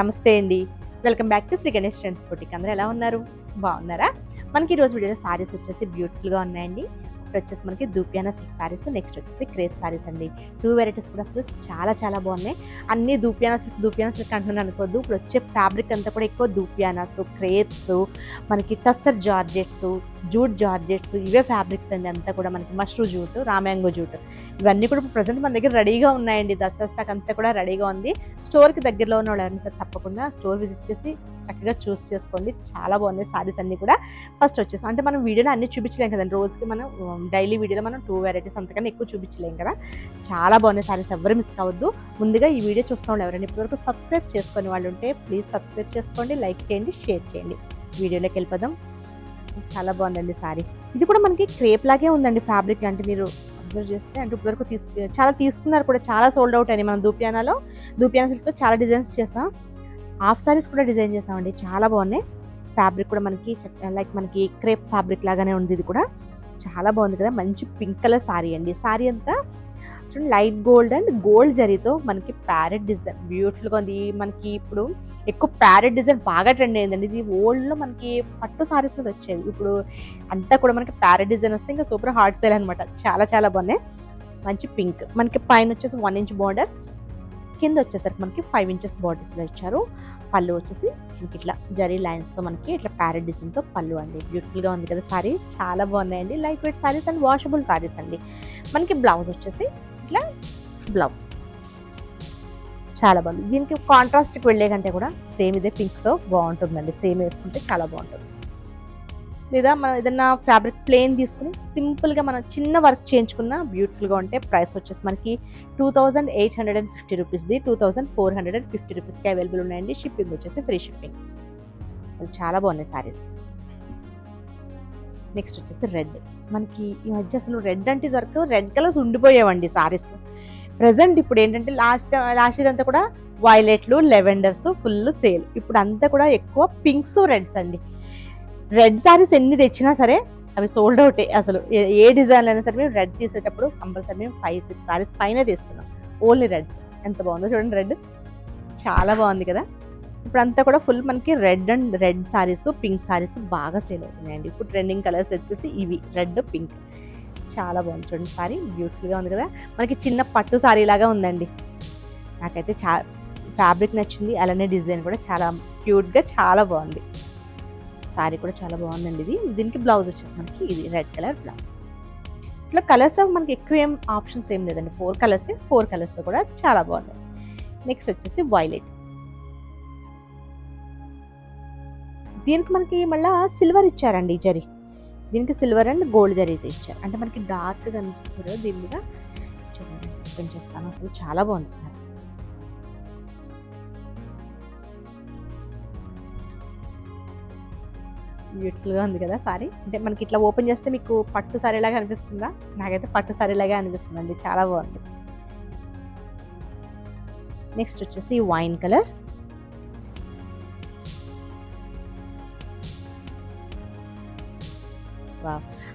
నమస్తే అండి. Welcome back to Shri Ganesh trends boutique. అందరూ ఎలా ఉన్నారు? బాగున్నారా? మనకి ఈరోజు వీడియోలో సారీస్ వచ్చేసి బ్యూటిఫుల్గా ఉన్నాయండి. ఒకటి వచ్చేసి మనకి దూపియానా సిల్క్ సారీస్, నెక్స్ట్ వచ్చేసి క్రేప్ సారీస్ అండి. 2 వెరైటీస్ కూడా అసలు చాలా బాగున్నాయి. అన్ని దూపియానా సిల్క్ అంటున్నాను అనుకోవద్దు. ఇప్పుడు వచ్చే ఫ్యాబ్రిక్ అంతా కూడా ఎక్కువ దూపియానాస్, క్రేప్స్, మనకి టస్సర్ జార్జెట్స్, జూట్ జార్జెట్స్, ఇవే ఫ్యాబ్రిక్స్ అండి. అంతా కూడా మనకి మష్రూ జూట్, రామ్యాంగో జూట్, ఇవన్నీ కూడా ఇప్పుడు ప్రజెంట్ మన దగ్గర రెడీగా ఉన్నాయండి. దసరా స్టాక్ అంతా కూడా రెడీగా ఉంది. స్టోర్కి దగ్గరలో ఉన్న వాళ్ళు ఎవరైనా తప్పకుండా స్టోర్ విజిట్ చేసి చక్కగా చూస్ చేసుకోండి. చాలా బాగున్నాయి సారీస్ అన్నీ కూడా. ఫస్ట్ వచ్చేసి అంటే మనం వీడియోలో అన్ని చూపించలేం కదండి. రోజుకి మనం డైలీ వీడియోలో మనం 2 వెరైటీస్ అంతకన్నా ఎక్కువ చూపించలేం కదా. చాలా బాగున్నాయి సారీస్, ఎవరు మిస్ కావద్దు. ముందుగా ఈ వీడియో చూస్తున్న వాళ్ళు ఎవరైనా ఇప్పటివరకు సబ్స్క్రైబ్ చేసుకునే వాళ్ళు ఉంటే ప్లీజ్ సబ్స్క్రైబ్ చేసుకోండి, లైక్ చేయండి, షేర్ చేయండి. వీడియోలోకి వెళ్ళిపోదాం. చాలా బాగుందండి సారీ. ఇది కూడా మనకి క్రేప్ లాగే ఉందండి ఫ్యాబ్రిక్. అంటే మీరు అబ్జర్వ్ చేస్తే అంటే ఇప్పటివరకు చాలా తీసుకున్నారు కూడా, చాలా సోల్డ్ అవుట్ అని. మనం దూపియానా సిల్క్లో చాలా డిజైన్స్ చేసాం. హాఫ్ సారీస్ కూడా డిజైన్ చేసామండి. చాలా బాగున్నాయి. ఫ్యాబ్రిక్ కూడా మనకి లైక్ మనకి క్రేప్ ఫ్యాబ్రిక్ లాగానే ఉంది. ఇది కూడా చాలా బాగుంది కదా. మంచి పింక్ కలర్ సారీ అండి. సారీ అంతా చూడండి, లైట్ గోల్డ్ అండ్ గోల్డ్ జరీతో మనకి ప్యారెట్ డిజైన్ బ్యూటిఫుల్గా ఉంది. మనకి ఇప్పుడు ఎక్కువ ప్యారెట్ డిజైన్ బాగా ట్రెండ్ అయిందండి. ఇది ఓల్డ్లో మనకి పట్టు సారీస్ మీద వచ్చేది. ఇప్పుడు అంతా కూడా మనకి ప్యారెట్ డిజైన్ వస్తే ఇంకా సూపర్ హార్ట్ సేల్ అనమాట. చాలా బాగున్నాయి. మంచి పింక్, మనకి పైన వచ్చేసి 1 ఇంచ్ బార్డర్, కింద వచ్చేసరికి మనకి 5 ఇంచెస్ బార్డర్స్లో ఇచ్చారు. పళ్ళు వచ్చేసి మనకి ఇట్లా జరీ లైన్స్తో మనకి ఇట్లా ప్యారెట్ డిజైన్తో పళ్ళు అండి. బ్యూటిఫుల్గా ఉంది కదా సారీ. చాలా బాగున్నాయండి. Light weight saris and washable saris అండి. మనకి బ్లౌజ్ వచ్చేసి ఇట్లా బ్లౌజ్ చాలా బాగుంది. దీనికి కాంట్రాస్ట్కి వెళ్ళే కంటే కూడా సేమ్ ఇదే పింక్తో బాగుంటుందండి. సేమ్ వేసుకుంటే చాలా బాగుంటుంది. లేదా మనం ఏదన్నా ఫ్యాబ్రిక్ ప్లెయిన్ తీసుకుని సింపుల్గా మనం చిన్న వర్క్ చేయించుకున్న బ్యూటిఫుల్గా ఉంటే ప్రైస్ వచ్చేసి మనకి 2850 రూపీస్ది 2450 రూపీస్కి అవైలబుల్ ఉన్నాయండి. షిప్పింగ్ వచ్చేసి ఫ్రీ షిప్పింగ్. అది చాలా బాగున్నాయి సారీస్. నెక్స్ట్ వచ్చేసి రెడ్. మనకి ఈ మధ్య అసలు రెడ్ అంటే వరకు రెడ్ కలర్స్ ఉండిపోయావండి సారీస్. ప్రజెంట్ ఇప్పుడు ఏంటంటే లాస్ట్ ఇయర్ అంతా కూడా వైలెట్లు, లెవెండర్స్ ఫుల్ సేల్. ఇప్పుడు అంతా కూడా ఎక్కువ పింక్స్, రెడ్స్ అండి. రెడ్ సారీస్ ఎన్ని తెచ్చినా సరే అవి సోల్డ్ అవుటే. అసలు ఏ డిజైన్లు అయినా సరే మేము రెడ్ తీసేటప్పుడు కంపల్సరీ మేము 5-6 సారీస్ పైన తీస్తున్నాం. Only red. ఎంత బాగుందో చూడండి. రెడ్ చాలా బాగుంది కదా. ఇప్పుడు అంతా కూడా ఫుల్ మనకి రెడ్ సారీస్, పింక్ సారీస్ బాగా సేల్ అవుతున్నాయండి. ఇప్పుడు ట్రెండింగ్ కలర్స్ వచ్చేసి ఇవి రెడ్, పింక్. చాలా బాగుంది చూడండి సారీ. బ్యూటిఫుల్గా ఉంది కదా. మనకి చిన్న పట్టు సారీ లాగా ఉందండి. నాకైతే ఫ్యాబ్రిక్ నచ్చింది, అలానే డిజైన్ కూడా చాలా క్యూట్గా చాలా బాగుంది. సారీ కూడా చాలా బాగుందండి. దీనికి బ్లౌజ్ వచ్చేసి మనకి ఇది రెడ్ కలర్ బ్లౌజ్. ఇట్లా కలర్స్ మనకి ఎక్కువ ఏం ఆప్షన్స్ ఏం లేదండి. 4 కలర్స్ కూడా చాలా బాగుంది. నెక్స్ట్ వచ్చేసి వైలెట్. దీనికి మనకి మళ్ళీ సిల్వర్ ఇచ్చారండి జరీ. దీనికి సిల్వర్ అండ్ గోల్డ్ జరీ అయితే ఇచ్చారు. అంటే మనకి డార్క్గా కనిపిస్తుంది దీని మీద. చూడండి, ఓపెన్ చేస్తాను. అసలు చాలా బాగుంది సార్. బ్యూటిఫుల్గా ఉంది కదా సారీ. అంటే మనకి ఇట్లా ఓపెన్ చేస్తే మీకు పట్టు సారీ లాగా అనిపిస్తుందా? నాకైతే పట్టు సారీ లాగా అనిపిస్తుందండి. చాలా బాగుంది. నెక్స్ట్ వచ్చేసి వైన్ కలర్.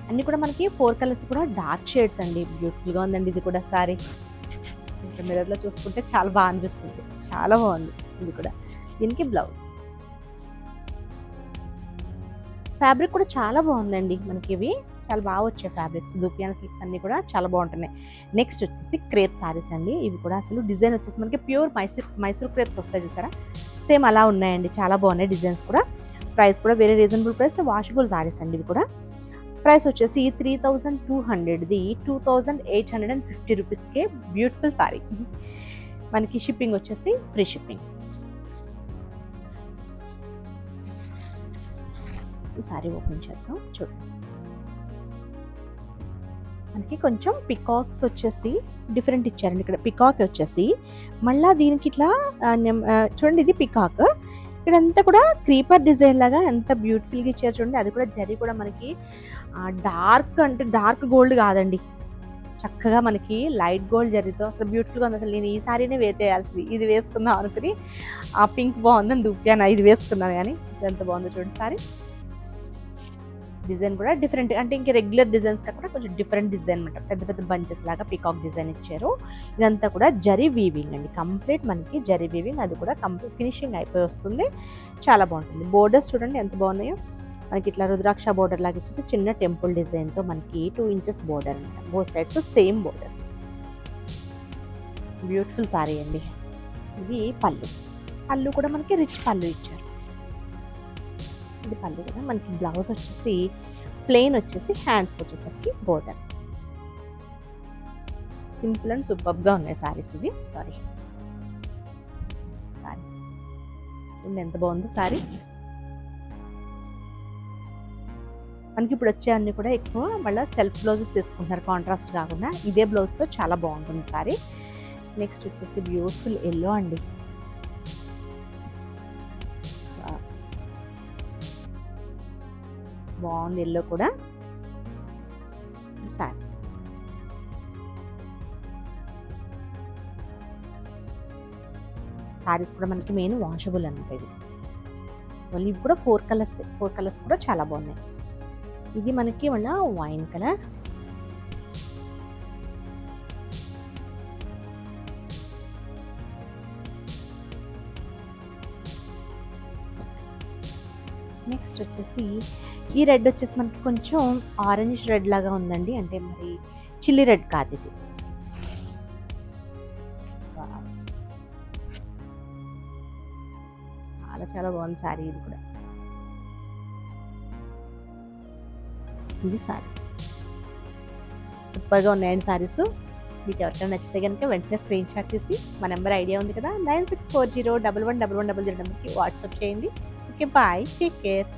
అన్ని కూడా మనకి 4 కలర్స్ కూడా డార్క్ షేడ్స్ అండి. బ్యూటిఫుల్గా ఉందండి ఇది కూడా సారీ. ఇంకా మిర్రర్లో చూసుకుంటే చాలా బాగా అనిపిస్తుంది. చాలా బాగుంది ఇది కూడా. దీనికి బ్లౌజ్. ఫ్యాబ్రిక్ కూడా చాలా బాగుందండి. మనకి ఇవి చాలా బాగా వచ్చాయి ఫ్యాబ్రిక్స్. దూపియానా సిల్క్స్ అన్నీ కూడా చాలా బాగుంటున్నాయి. నెక్స్ట్ వచ్చేసి క్రేప్ సారీస్ అండి. ఇవి కూడా అసలు డిజైన్ వచ్చేసి మనకి ప్యూర్ మైసూర్ క్రేప్స్ వస్తాయి చూసారా, సేమ్ అలా ఉన్నాయండి. చాలా బాగున్నాయి డిజైన్స్ కూడా. ప్రైస్ కూడా very reasonable price. Washable saris అండి ఇవి కూడా. ప్రైస్ వచ్చేసి 3200ది 2850 రూపీస్కే బ్యూటిఫుల్ సారీ. మనకి షిప్పింగ్ వచ్చేసి ఫ్రీ షిప్పింగ్. ఈ సారీ ఓపెన్ చేద్దాం. చూడండి, మనకి కొంచెం పికాక్స్ వచ్చేసి డిఫరెంట్ ఇచ్చారండి. ఇక్కడ పికాక్ వచ్చేసి మళ్ళీ దీనికి ఇట్లా చూడండి, ఇది పికాక్. ఇక్కడంతా కూడా క్రీపర్ డిజైన్ లాగా ఎంత బ్యూటిఫుల్గా ఇచ్చారు చూడండి. అది కూడా జరీ కూడా మనకి డార్క్ అంటే డార్క్ గోల్డ్ కాదండి, చక్కగా మనకి లైట్ గోల్డ్ జరీతో అసలు బ్యూటిఫుల్గా ఉంది. అసలు నేను ఈ సారీనే వేర్ చేయాల్సింది. ఇది వేసుకుందాం అనుకుని ఆ పింక్ బాగుందని దూపియానా ఇది వేసుకున్నాను. కానీ ఎంత బాగుందో చూడండి సారీ. డిజైన్ కూడా డిఫరెంట్, అంటే ఇంకా రెగ్యులర్ డిజైన్స్ కాకుండా కొంచెం డిఫరెంట్ డిజైన్ అనమాట. పెద్ద పెద్ద బంచెస్ లాగా పీకాక్ డిజైన్ ఇచ్చారు. ఇదంతా కూడా జరీ వీవింగ్ అండి, కంప్లీట్ మనకి జరీ వీవింగ్. అది కూడా కంప్లీట్ ఫినిషింగ్ అయిపోయి వస్తుంది. చాలా బాగుంటుంది. బోర్డర్స్ చూడండి ఎంత బాగున్నాయో. మనకి ఇట్లా రుద్రాక్ష బోర్డర్ లాగా ఇచ్చేసి చిన్న టెంపుల్ డిజైన్తో మనకి 2 ఇంచెస్ బోర్డర్ అనమాట. Both sides same borders. Beautiful sorry అండి. ఇది పళ్ళు. పళ్ళు కూడా మనకి రిచ్ పళ్ళు ఇచ్చారు. ఇది పళ్ళు కదా. మనకి బ్లౌజ్ వచ్చేసి ప్లెయిన్ వచ్చేసి హ్యాండ్స్కి వచ్చేసరికి బోర్డర్. సింపుల్ అండ్ సూపర్గా ఉన్నాయి సారీస్ ఇవి. సారీ ఎంత బాగుందో సారీ. మనకి ఇప్పుడు వచ్చే అన్ని కూడా ఎక్కువ మళ్ళీ సెల్ఫ్ బ్లౌజెస్ తీసుకుంటున్నారు, కాంట్రాస్ట్ కాకుండా. ఇదే బ్లౌజ్తో చాలా బాగుంటుంది సారీ. నెక్స్ట్ వచ్చేసి బ్యూటిఫుల్ ఎల్లో అండి. బాగుంది ఎల్లో కూడా సారీ. సారీస్ కూడా మనకి మెయిన్ వాషబుల్ అనమాట. ఇది మళ్ళీ ఇవి కూడా 4 కలర్స్ కూడా చాలా బాగున్నాయి. ఇది మనకి మళ్ళీ వైన్ కలర్, నెక్స్ట్ వచ్చేసి ఈ రెడ్ వచ్చేసి మనకి కొంచెం ఆరెంజ్ రెడ్ లాగా ఉందండి, అంటే మరి చిల్లీ రెడ్ కాదు ఇది. చాలా బాగుంది సారీ. ఇది కూడా ఇది సారీ సూపర్గా ఉన్నాయండి సారీస్. మీకు ఎవరికైనా నచ్చితే కనుక వెంటనే స్క్రీన్ షాట్ తీసి మా నెంబర్ ఐడియా ఉంది కదా 9640111100 నెంబర్కి వాట్సాప్ చేయండి. Okay, bye, take care.